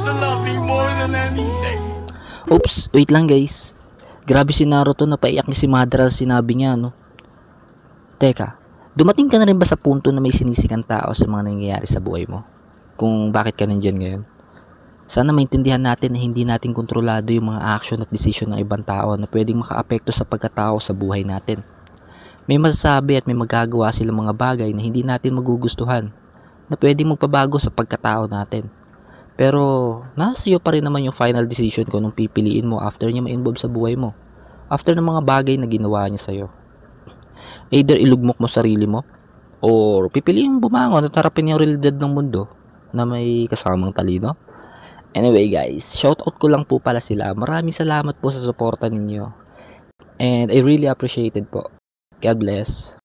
to love me more than anything. Oops, wait lang guys. Grabe si Naruto, napaiyak ni si Madara sa sinabi niya, no? Teka, dumating ka na rin ba sa punto na may sinisikang tao sa mga nangyayari sa buhay mo? Kung bakit ka nandyan ngayon? Sana maintindihan natin na hindi natin kontrolado yung mga action at desisyon ng ibang tao na pwedeng makaapekto sa pagkatao sa buhay natin. May masasabi at may magagawa silang mga bagay na hindi natin magugustuhan na pwedeng magpabago sa pagkatao natin. Pero nasa iyo pa rin naman yung final decision kung anong pipiliin mo after niya ma-involve sa buhay mo. After ng mga bagay na ginawa niya sa'yo. Either ilugmok mo sarili mo or pipiliin mong bumangon at harapin yung realidad ng mundo na may kasamang talino. Anyway guys, shoutout ko lang po pala sila. Maraming salamat po sa suporta ninyo. And I really appreciate it po. God bless.